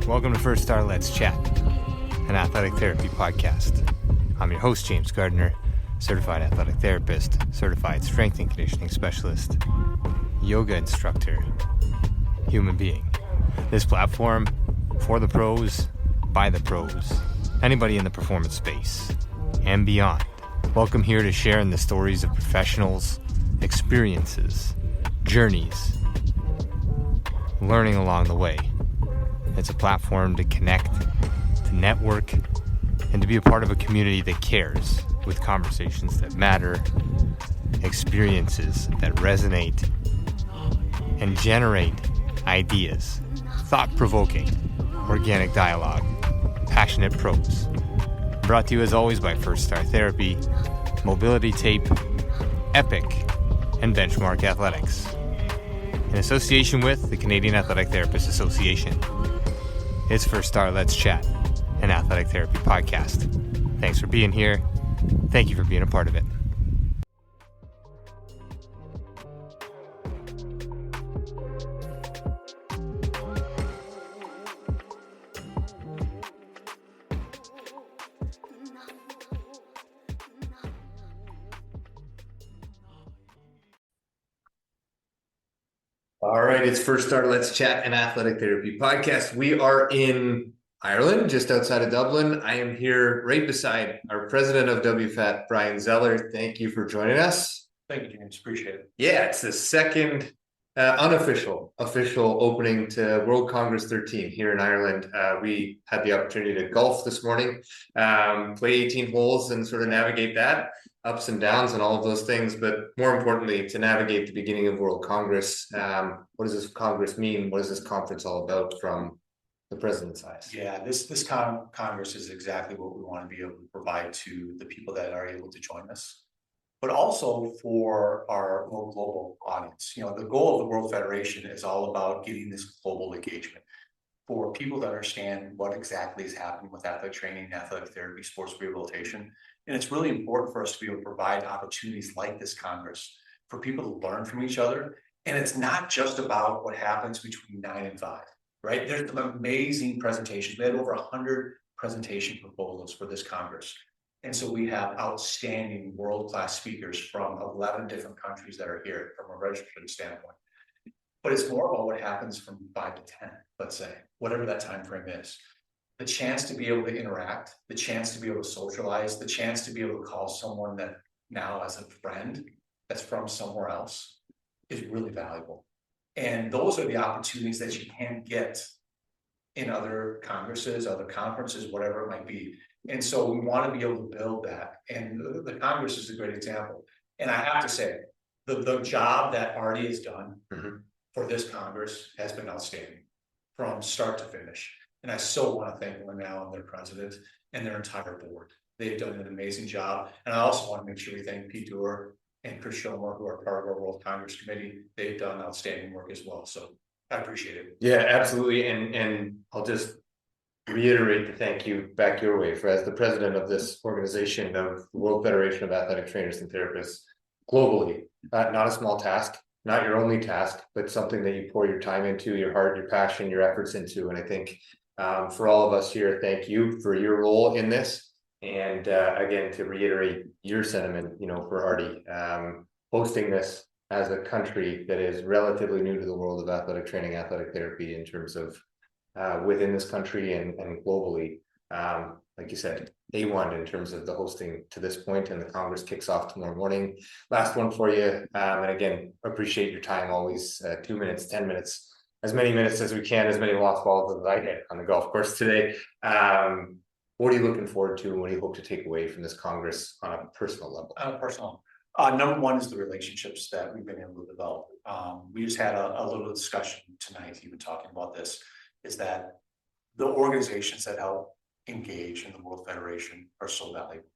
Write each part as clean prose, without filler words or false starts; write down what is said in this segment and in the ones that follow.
Welcome to First Star Let's Chat, an athletic therapy podcast. I'm your host, James Gardner, certified athletic therapist, certified strength and conditioning specialist, yoga instructor, human being. This platform, for the pros, by the pros, anybody in the performance space, and beyond. Welcome here to share in the stories of professionals, experiences, journeys, learning along the way. It's a platform to connect, to network, and to be a part of a community that cares, with conversations that matter, experiences that resonate, and generate ideas, thought-provoking, organic dialogue, passionate pros. Brought to you as always by First Star Therapy, Mobility Tape, Epic, and Benchmark Athletics, in association with the Canadian Athletic Therapists Association. It's First Star Let's Chat, an athletic therapy podcast. Thanks for being here. Thank you for being a part of it. All right, it's First Star Let's Chat, an athletic therapy podcast. We are in Ireland, just outside of Dublin. I am here right beside our president of WFATT, Brian Zeller. Thank you for joining us. Thank you, James. Appreciate it. Yeah, it's the second official opening to World Congress 13 here in Ireland. We had the opportunity to golf this morning, play 18 holes and sort of navigate that, ups and downs and all of those things. But more importantly, to navigate the beginning of World Congress. What does this Congress mean? What is this conference all about from the president's eyes? Yeah, this Congress is exactly what we want to be able to provide to the people that are able to join us, but also for our more global audience. You know, the goal of the World Federation is all about getting this global engagement for people to understand what exactly is happening with athletic training, athletic therapy, sports rehabilitation. And it's really important for us to be able to provide opportunities like this Congress for people to learn from each other. And it's not just about what happens between 9 and 5, right? There's some amazing presentations. We had over 100 presentation proposals for this Congress. And so we have outstanding world-class speakers from 11 different countries that are here from a registration standpoint. But it's more about what happens from 5 to 10, let's say, whatever that time frame is. The chance to be able to interact, the chance to be able to socialize, the chance to be able to call someone that now as a friend that's from somewhere else is really valuable. And those are the opportunities that you can get in other congresses, other conferences, whatever it might be. And so we want to be able to build that. And the Congress is a great example. And I have to say, the job that Artie has done for this Congress has been outstanding from start to finish. And I so want to thank Winona and their president and their entire board. They've done an amazing job. And I also want to make sure we thank Pete Doerr and Chris Shomore, who are part of our World Congress Committee. They've done outstanding work as well. So I appreciate it. Yeah, absolutely. And I'll just reiterate the thank you back your way for as the president of this organization of the World Federation of Athletic Trainers and Therapists globally. Not a small task, not your only task, but something that you pour your time into, your heart, your passion, your efforts into. And I think for all of us here, thank you for your role in this. And again, to reiterate your sentiment, you know, for Artie, hosting this as a country that is relatively new to the world of athletic training, athletic therapy in terms of within this country and globally, like you said, A1 in terms of the hosting to this point, and the Congress kicks off tomorrow morning. Last one for you, and again, appreciate your time always. 2 minutes, 10 minutes, as many minutes as we can, as many lost balls as I hit on the golf course today. What are you looking forward to, and what do you hope to take away from this Congress on a personal level? Number one is the relationships that we've been able to develop. We just had a little discussion tonight, even talking about this, is that the organizations that help engage in the World Federation are so valuable.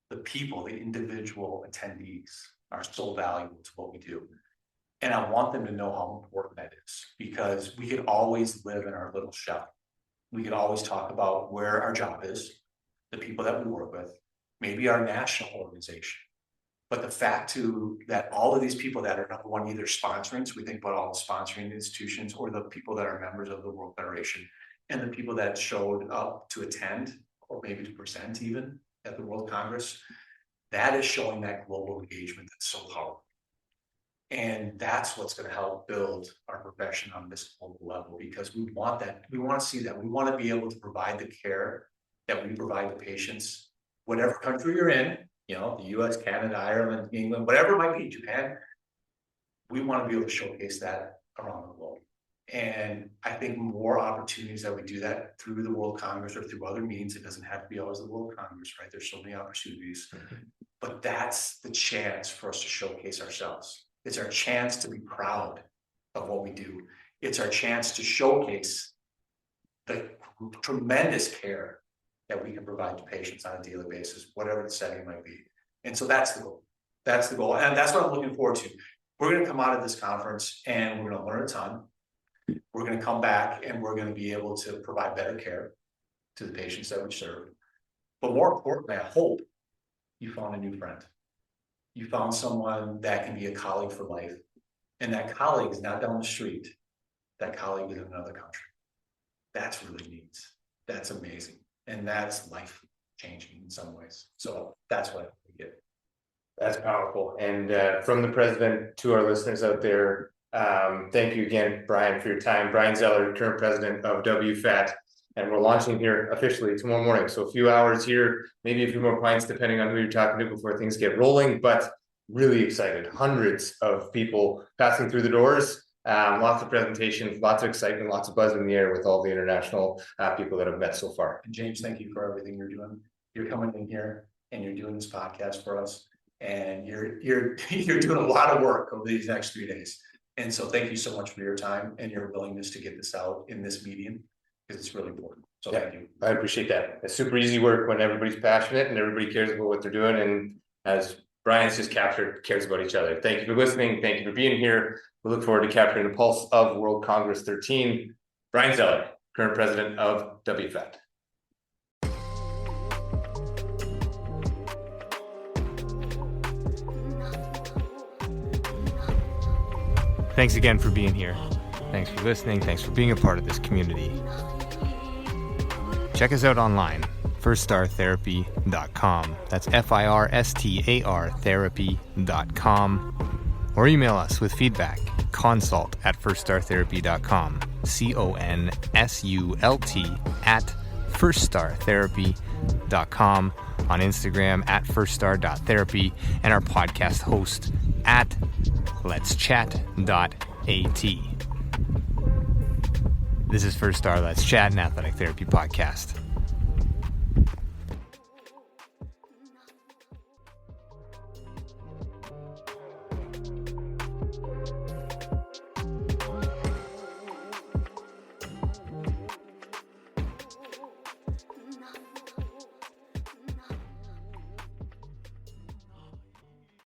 The people, the individual attendees are so valuable to what we do. And I want them to know how important that is, because we could always live in our little shell. We could always talk about where our job is, the people that we work with, maybe our national organization. But the fact too that all of these people that are number one, either sponsoring, so we think about all the sponsoring institutions, or the people that are members of the World Federation, and the people that showed up to attend, or maybe to present even at the World Congress, that is showing that global engagement that's so powerful. And that's what's going to help build our profession on this global level, because we want that. We want to see that. We want to be able to provide the care that we provide the patients, whatever country you're in, you know, the US, Canada, Ireland, England, whatever it might be, Japan. We want to be able to showcase that around the globe. And I think more opportunities that we do that through the World Congress or through other means. It doesn't have to be always the World Congress, right? There's so many opportunities, but that's the chance for us to showcase ourselves. It's our chance to be proud of what we do. It's our chance to showcase the tremendous care that we can provide to patients on a daily basis, whatever the setting might be. And so that's the goal. That's the goal. And that's what I'm looking forward to. We're going to come out of this conference and we're going to learn a ton. We're going to come back and we're going to be able to provide better care to the patients that we serve. But more importantly, I hope you found a new friend. You found someone that can be a colleague for life. And that colleague is not down the street. That colleague is in another country. That's really neat. That's amazing. And that's life changing in some ways. So that's what we get. That's powerful. And from the president to our listeners out there, thank you again, Brian, for your time. Brian Zeller, current president of WFATT. And we're launching here officially tomorrow morning. So a few hours here, maybe a few more pints, depending on who you're talking to before things get rolling, but really excited. Hundreds of people passing through the doors, lots of presentations, lots of excitement, lots of buzz in the air with all the international people that have met so far. And James, thank you for everything you're doing. You're coming in here and you're doing this podcast for us, and you're doing a lot of work over these next 3 days. And so thank you so much for your time and your willingness to get this out in this medium, because it's really important. So thank you. I appreciate that. It's super easy work when everybody's passionate and everybody cares about what they're doing. And as Brian's just captured, cares about each other. Thank you for listening. Thank you for being here. We look forward to capturing the pulse of World Congress 13. Brian Zeller, current president of WFATT. Thanks again for being here. Thanks for listening. Thanks for being a part of this community. Check us out online, firststartherapy.com. That's FIRSTAR therapy.com. Or email us with feedback, consult@firststartherapy.com, CONSULT@firststartherapy.com, on Instagram @firststar.therapy, and our podcast host @letschat.at. This is First Star Let's Chat, an athletic therapy podcast.